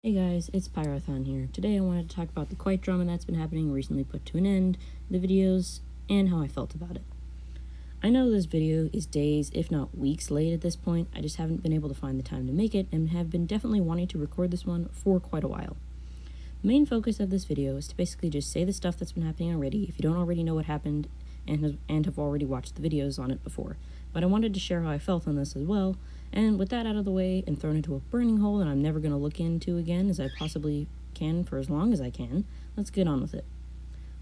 Hey guys, it's Pyro-Thon here. Today I wanted to talk about the Kwite drama that's been happening, recently put to an end, the videos, and how I felt about it. I know this video is days, if not weeks late at this point. I just haven't been able to find the time to make it and have been definitely wanting to record this one for quite a while. The main focus of this video is to basically just say the stuff that's been happening already if you don't already know what happened and have already watched the videos on it before. But I wanted to share how I felt on this as well, and with that out of the way and thrown into a burning hole that I'm never going to look into again as I possibly can for as long as I can, let's get on with it.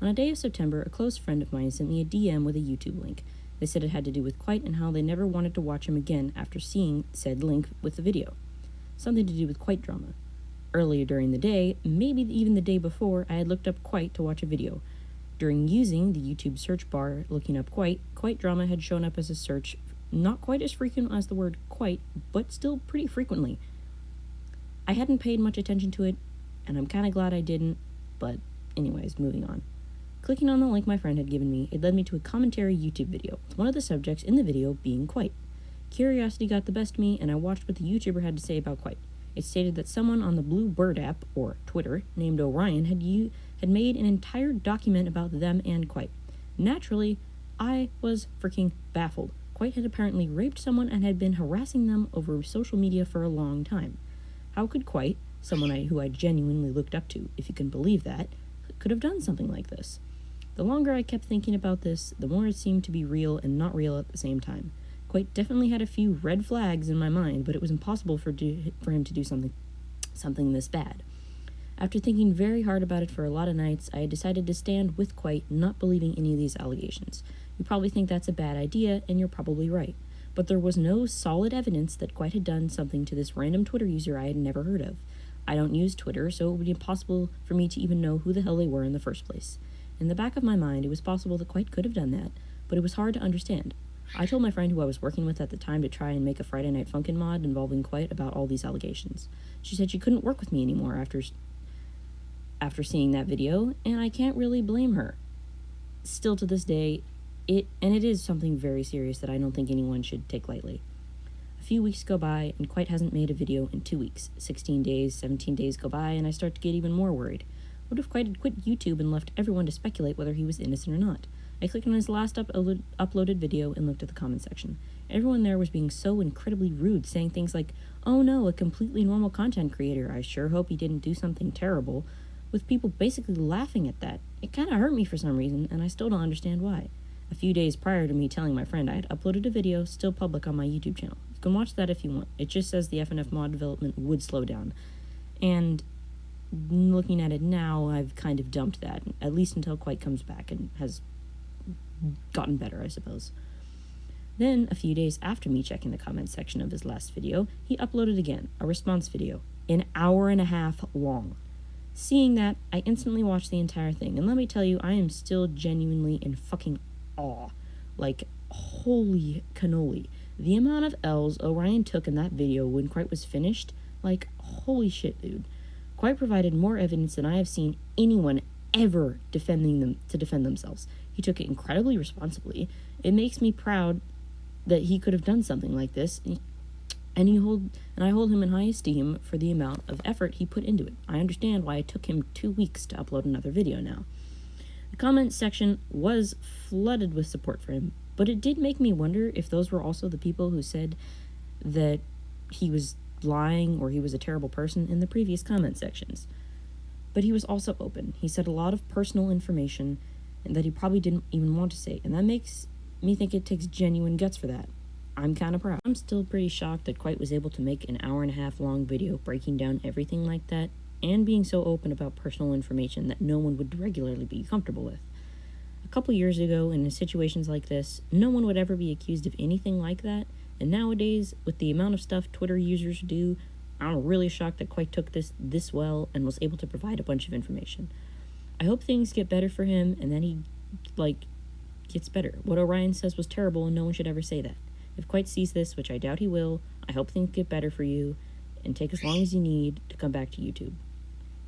On a day of September, a close friend of mine sent me a DM with a YouTube link. They said it had to do with Kwite and how they never wanted to watch him again after seeing said link with the video. Something to do with Kwite drama. Earlier during the day, maybe even the day before, I had looked up Kwite to watch a video. During using the YouTube search bar looking up Kwite drama had shown up as a search, not quite as frequent as the word quite, but still pretty frequently. I hadn't paid much attention to it, and I'm kind of glad I didn't, but anyways, moving on. Clicking on the link my friend had given me, it led me to a commentary YouTube video, with one of the subjects in the video being Kwite. Curiosity got the best of me, and I watched what the YouTuber had to say about Kwite. It stated that someone on the Blue Bird app, or Twitter, named Orion had made an entire document about them and Kwite. Naturally, I was freaking baffled. Kwite had apparently raped someone and had been harassing them over social media for a long time. How could Kwite, someone who I genuinely looked up to, if you can believe that, could have done something like this? The longer I kept thinking about this, the more it seemed to be real and not real at the same time. Kwite definitely had a few red flags in my mind, but it was impossible for him to do something this bad. After thinking very hard about it for a lot of nights, I had decided to stand with Kwite, not believing any of these allegations. You probably think that's a bad idea, and you're probably right. But there was no solid evidence that Kwite had done something to this random Twitter user I had never heard of. I don't use Twitter, so it would be impossible for me to even know who the hell they were in the first place. In the back of my mind, it was possible that Kwite could have done that, but it was hard to understand. I told my friend who I was working with at the time to try and make a Friday Night Funkin' mod involving Kwite about all these allegations. She said she couldn't work with me anymore after seeing that video, and I can't really blame her. Still to this day, it is something very serious that I don't think anyone should take lightly. A few weeks go by, and Kwite hasn't made a video in 2 weeks. 16 days, 17 days go by, and I start to get even more worried. What if Kwite had quit YouTube and left everyone to speculate whether he was innocent or not? I clicked on his last uploaded video and looked at the comment section. Everyone there was being so incredibly rude, saying things like, "Oh no, a completely normal content creator, I sure hope he didn't do something terrible," with people basically laughing at that. It kinda hurt me for some reason, and I still don't understand why. A few days prior to me telling my friend I had uploaded a video, still public on my YouTube channel. You can watch that if you want. It just says the FNF mod development would slow down. And looking at it now, I've kind of dumped that, at least until Kwite comes back and has gotten better, I suppose. Then, a few days after me checking the comments section of his last video, he uploaded again, a response video, an hour and a half long. Seeing that, I instantly watched the entire thing, and let me tell you, I am still genuinely in fucking awe. Like, holy cannoli. The amount of L's Orion took in that video when Kwite was finished, like, holy shit, dude. Kwite provided more evidence than I have seen anyone ever defend themselves. He took it incredibly responsibly. It makes me proud that he could have done something like this, and I hold him in high esteem for the amount of effort he put into it. I understand why it took him 2 weeks to upload another video now. The comment section was flooded with support for him, but it did make me wonder if those were also the people who said that he was lying or he was a terrible person in the previous comment sections. But he was also open. He said a lot of personal information that he probably didn't even want to say, and that makes me think it takes genuine guts for that. I'm kind of proud. I'm still pretty shocked that Kwite was able to make an hour and a half long video breaking down everything like that, and being so open about personal information that no one would regularly be comfortable with. A couple years ago, in situations like this, no one would ever be accused of anything like that, and nowadays, with the amount of stuff Twitter users do, I'm really shocked that Kwite took this well and was able to provide a bunch of information. I hope things get better for him, and then he, gets better. What Orion says was terrible, and no one should ever say that. If Kwite sees this, which I doubt he will, I hope things get better for you, and take as long as you need to come back to YouTube.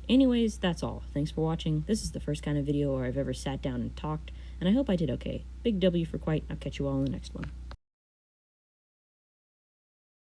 Anyways, that's all. Thanks for watching. This is the first kind of video where I've ever sat down and talked, and I hope I did okay. Big W for Kwite. I'll catch you all in the next one.